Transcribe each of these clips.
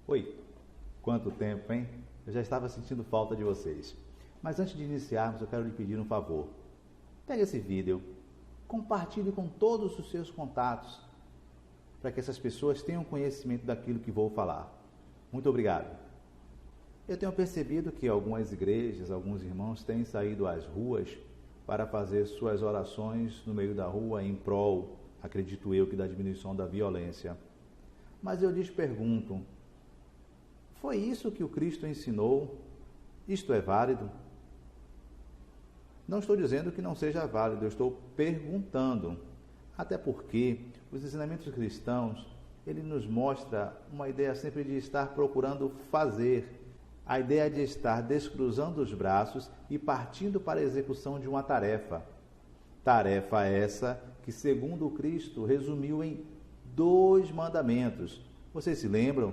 Oi, quanto tempo, hein? Eu já estava sentindo falta de vocês. Mas antes de iniciarmos, eu quero lhe pedir um favor. Pegue esse vídeo, compartilhe com todos os seus contatos, para que essas pessoas tenham conhecimento daquilo que vou falar. Muito obrigado. Eu tenho percebido que algumas igrejas, alguns irmãos têm saído às ruas para fazer suas orações no meio da rua em prol, acredito eu, que da diminuição da violência. Mas eu lhes pergunto, foi isso que o Cristo ensinou? Isto é válido? Não estou dizendo que não seja válido, eu estou perguntando. Até porque os ensinamentos cristãos, ele nos mostra uma ideia sempre de estar procurando fazer, a ideia de estar descruzando os braços e partindo para a execução de uma tarefa. Tarefa essa que, segundo o Cristo, resumiu em 2 mandamentos. Vocês se lembram?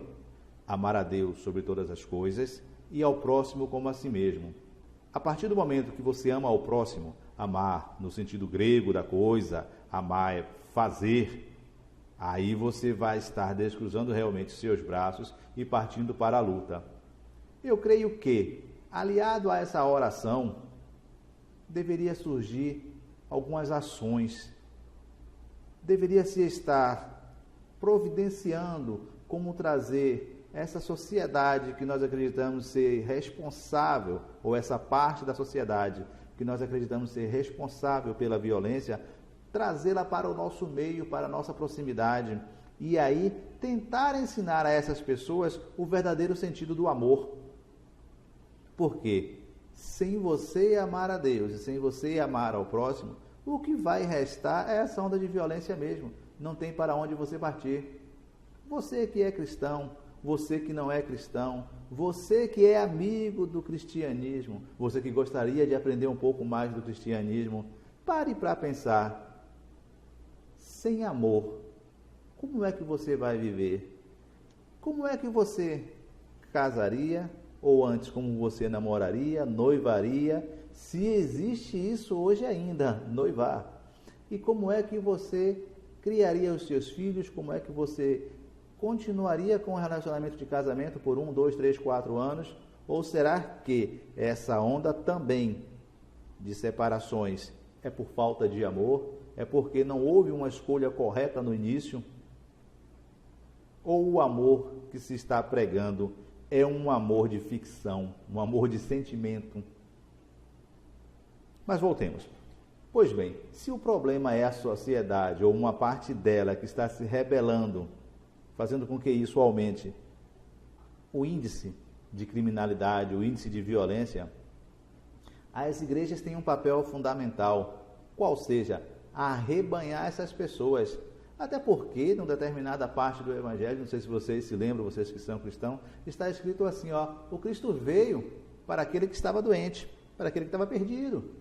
Amar a Deus sobre todas as coisas e ao próximo como a si mesmo. A partir do momento que você ama ao próximo, amar no sentido grego da coisa, amar é fazer, aí você vai estar descruzando realmente seus braços e partindo para a luta. Eu creio que, aliado a essa oração, deveria surgir algumas ações. Deveria se estar providenciando como trazer essa sociedade que nós acreditamos ser responsável, ou essa parte da sociedade que nós acreditamos ser responsável pela violência, trazê-la para o nosso meio, para a nossa proximidade, e aí tentar ensinar a essas pessoas o verdadeiro sentido do amor. Porque sem você amar a Deus e sem você amar ao próximo, o que vai restar é essa onda de violência mesmo. Não tem para onde você partir. Você que é cristão, você que não é cristão, você que é amigo do cristianismo, você que gostaria de aprender um pouco mais do cristianismo, pare para pensar. Sem amor, como é que você vai viver? Como é que você casaria? Ou antes, como você namoraria, noivaria? Se existe isso hoje ainda, noivar. E como é que você criaria os seus filhos? Como é que você continuaria com o relacionamento de casamento por 1, 2, 3, 4 anos? Ou será que essa onda também de separações é por falta de amor? É porque não houve uma escolha correta no início? Ou o amor que se está pregando é um amor de ficção, um amor de sentimento? Mas voltemos. Pois bem, se o problema é a sociedade ou uma parte dela que está se rebelando, fazendo com que isso aumente o índice de criminalidade, o índice de violência, as igrejas têm um papel fundamental, qual seja, arrebanhar essas pessoas. Até porque, em determinada parte do Evangelho, não sei se vocês se lembram, vocês que são cristãos, está escrito assim, o Cristo veio para aquele que estava doente, para aquele que estava perdido.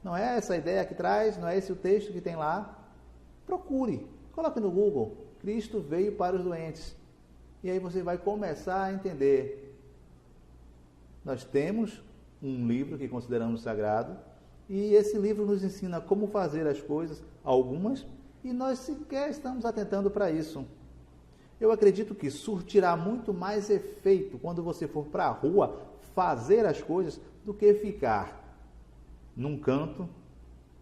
Não é essa a ideia que traz, não é esse o texto que tem lá? Procure, coloque no Google, Cristo veio para os doentes. E aí você vai começar a entender. Nós temos um livro que consideramos sagrado, e esse livro nos ensina como fazer as coisas, algumas, e nós sequer estamos atentando para isso. Eu acredito que surtirá muito mais efeito quando você for para a rua fazer as coisas do que ficar num canto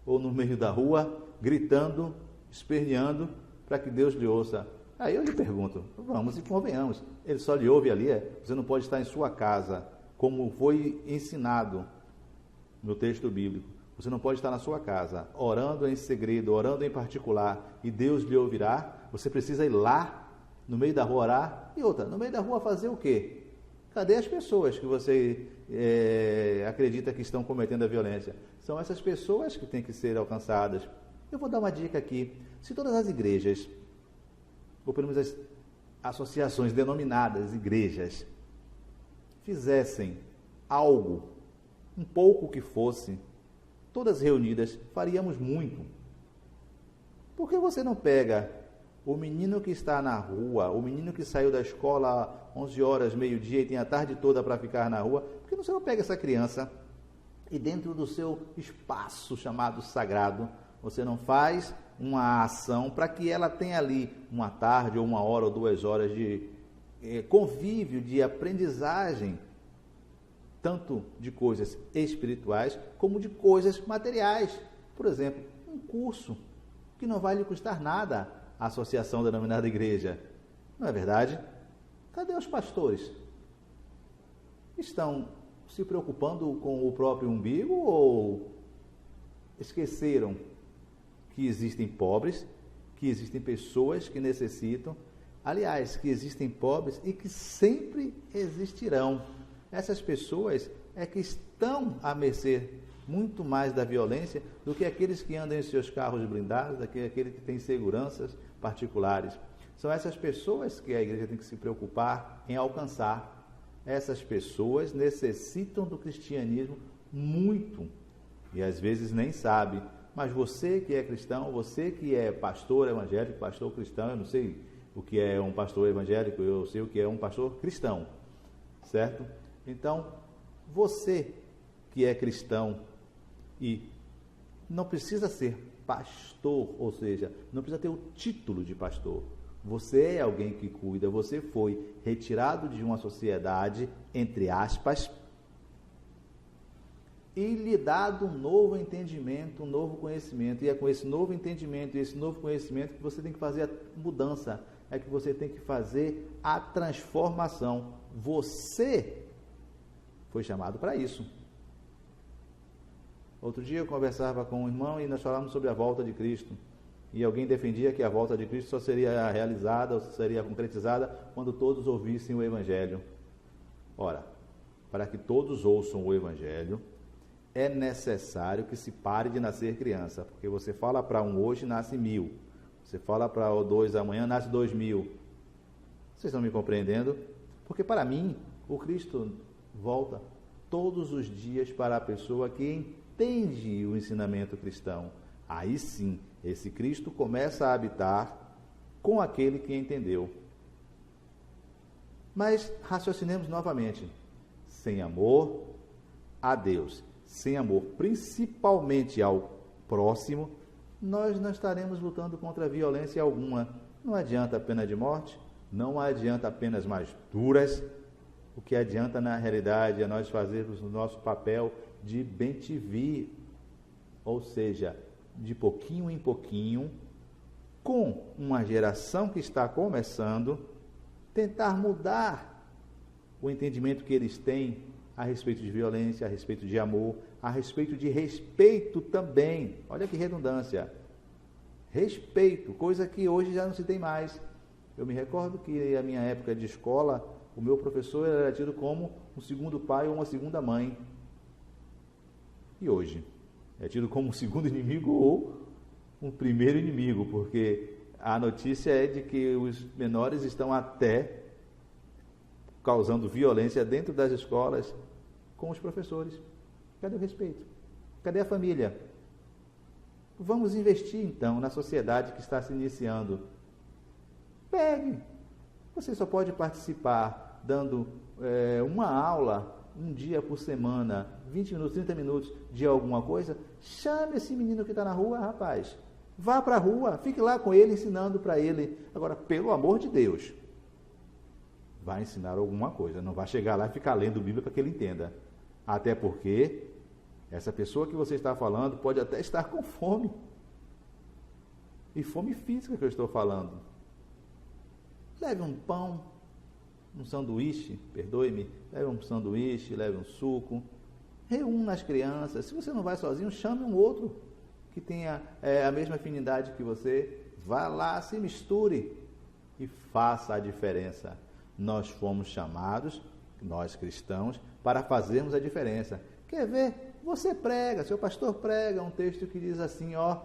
ou no meio da rua gritando, esperneando para que Deus lhe ouça. Aí eu lhe pergunto, vamos e convenhamos, ele só lhe ouve ali? Você não pode estar em sua casa, como foi ensinado no texto bíblico. Você não pode estar na sua casa, orando em segredo, orando em particular, e Deus lhe ouvirá. Você precisa ir lá, no meio da rua, orar. E outra, no meio da rua fazer o quê? Cadê as pessoas que você acredita que estão cometendo a violência? São essas pessoas que têm que ser alcançadas. Eu vou dar uma dica aqui. Se todas as igrejas, ou pelo menos as associações denominadas igrejas, fizessem algo, um pouco que fosse, todas reunidas, faríamos muito. Por que você não pega o menino que está na rua, o menino que saiu da escola às 11 horas, meio-dia, e tem a tarde toda para ficar na rua? Por que você não pega essa criança e dentro do seu espaço chamado sagrado, você não faz uma ação para que ela tenha ali uma tarde, ou 1 hora, ou 2 horas de convívio, de aprendizagem, tanto de coisas espirituais como de coisas materiais. Por exemplo, um curso que não vai lhe custar nada à associação denominada igreja. Não é verdade? Cadê os pastores? Estão se preocupando com o próprio umbigo ou esqueceram que existem pobres, que existem pessoas que necessitam, aliás, que existem pobres e que sempre existirão. Essas pessoas é que estão à mercê muito mais da violência do que aqueles que andam em seus carros blindados, do que aqueles que têm seguranças particulares. São essas pessoas que a igreja tem que se preocupar em alcançar. Essas pessoas necessitam do cristianismo muito e às vezes nem sabe. Mas você que é cristão, você que é pastor evangélico, pastor cristão, eu não sei o que é um pastor evangélico, eu sei o que é um pastor cristão, certo? Então, você que é cristão e não precisa ser pastor, ou seja, não precisa ter o título de pastor. Você é alguém que cuida, você foi retirado de uma sociedade, entre aspas, e lhe dado um novo entendimento, um novo conhecimento. E é com esse novo entendimento e esse novo conhecimento que você tem que fazer a mudança, é que você tem que fazer a transformação. Você foi chamado para isso. Outro dia eu conversava com um irmão e nós falávamos sobre a volta de Cristo. E alguém defendia que a volta de Cristo só seria realizada, ou seria concretizada, quando todos ouvissem o Evangelho. Ora, para que todos ouçam o Evangelho, é necessário que se pare de nascer criança. Porque você fala para um hoje, nasce 1000. Você fala para o 2 amanhã, nasce 2000. Vocês estão me compreendendo? Porque para mim, o Cristo volta todos os dias para a pessoa que entende o ensinamento cristão. Aí sim, esse Cristo começa a habitar com aquele que entendeu. Mas raciocinemos novamente. Sem amor a Deus, sem amor principalmente ao próximo, nós não estaremos lutando contra violência alguma. Não adianta a pena de morte, não adianta penas mais duras. O que adianta na realidade é nós fazermos o nosso papel de bem-te-vi, ou seja, de pouquinho em pouquinho, com uma geração que está começando, tentar mudar o entendimento que eles têm a respeito de violência, a respeito de amor, a respeito de respeito também. Olha que redundância. Respeito, coisa que hoje já não se tem mais. Eu me recordo que na minha época de escola, o meu professor era tido como um segundo pai ou uma segunda mãe. E hoje? É tido como um segundo inimigo ou um primeiro inimigo, porque a notícia é de que os menores estão até causando violência dentro das escolas com os professores. Cadê o respeito? Cadê a família? Vamos investir então na sociedade que está se iniciando. Pegue. Você só pode participar dando uma aula um dia por semana, 20 minutos, 30 minutos de alguma coisa. Chame esse menino que está na rua, rapaz. Vá para a rua, fique lá com ele, ensinando para ele. Agora, pelo amor de Deus, vai ensinar alguma coisa. Não vai chegar lá e ficar lendo Bíblia para que ele entenda. Até porque essa pessoa que você está falando pode até estar com fome. E fome física que eu estou falando. Leve um pão, um sanduíche, perdoe-me, leve um sanduíche, leve um suco, reúna as crianças. Se você não vai sozinho, chame um outro que tenha a mesma afinidade que você. Vá lá, se misture e faça a diferença. Nós fomos chamados, nós cristãos, para fazermos a diferença. Quer ver? Você prega, seu pastor prega um texto que diz assim, ó,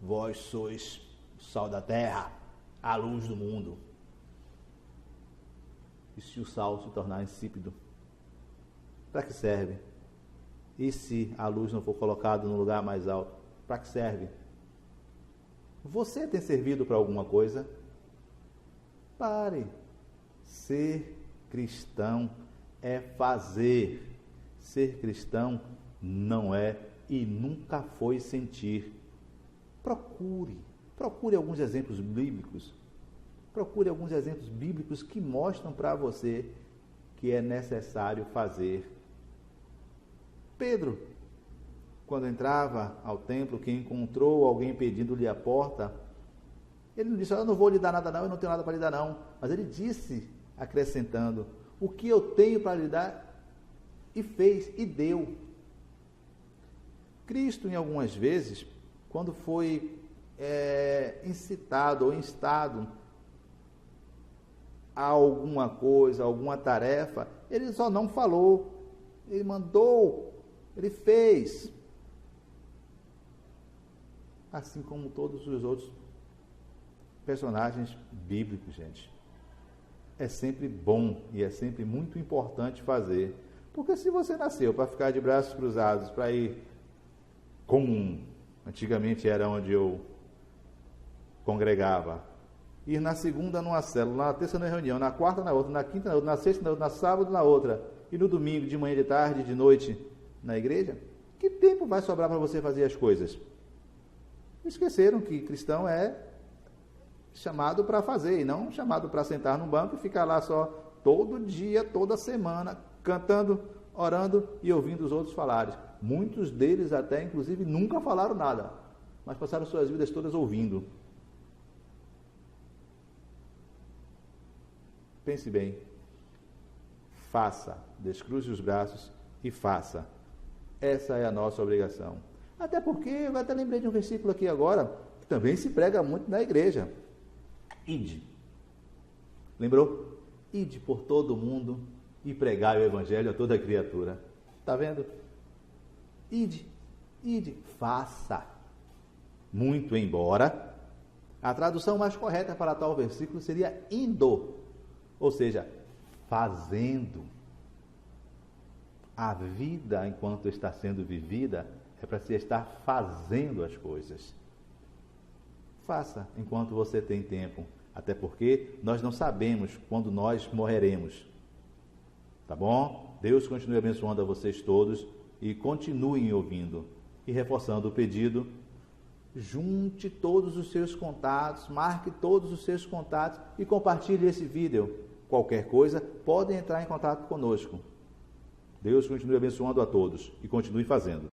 vós sois o sal da terra, a luz do mundo. E se o sal se tornar insípido, para que serve? E se a luz não for colocada no lugar mais alto, para que serve? Você tem servido para alguma coisa? Pare. Ser cristão é fazer. Ser cristão não é e nunca foi sentir. Procure alguns exemplos bíblicos Procure alguns exemplos bíblicos que mostram para você que é necessário fazer. Pedro, quando entrava ao templo, que encontrou alguém pedindo-lhe a porta, ele não disse: eu não vou lhe dar nada não, eu não tenho nada para lhe dar não. Mas ele disse, acrescentando: o que eu tenho para lhe dar? E fez, e deu. Cristo, em algumas vezes, quando foi incitado ou instado a alguma coisa, alguma tarefa, ele só não falou, ele mandou, ele fez. Assim como todos os outros personagens bíblicos, gente. É sempre bom e é sempre muito importante fazer. Porque se você nasceu para ficar de braços cruzados, para ir comum, antigamente era onde eu congregava, ir na segunda numa célula, na terça na reunião, na quarta na outra, na quinta na outra, na sexta na outra, na sábado na outra, e no domingo, de manhã, de tarde, de noite, na igreja, que tempo vai sobrar para você fazer as coisas? Esqueceram que cristão é chamado para fazer, e não chamado para sentar num banco e ficar lá só todo dia, toda semana, cantando, orando e ouvindo os outros falarem. Muitos deles até, inclusive, nunca falaram nada, mas passaram suas vidas todas ouvindo. Pense bem, faça, descruze os braços e faça. Essa é a nossa obrigação. Até porque, eu até lembrei de um versículo aqui agora, que também se prega muito na igreja. Ide. Lembrou? Ide por todo o mundo e pregai o evangelho a toda criatura. Está vendo? Ide, faça. Muito embora a tradução mais correta para tal versículo seria indo, ou seja, fazendo. A vida, enquanto está sendo vivida, é para se estar fazendo as coisas. Faça enquanto você tem tempo, até porque nós não sabemos quando nós morreremos. Tá bom? Deus continue abençoando a vocês todos e continuem ouvindo. E reforçando o pedido, junte todos os seus contatos, marque todos os seus contatos e compartilhe esse vídeo. Qualquer coisa, podem entrar em contato conosco. Deus continue abençoando a todos e continue fazendo.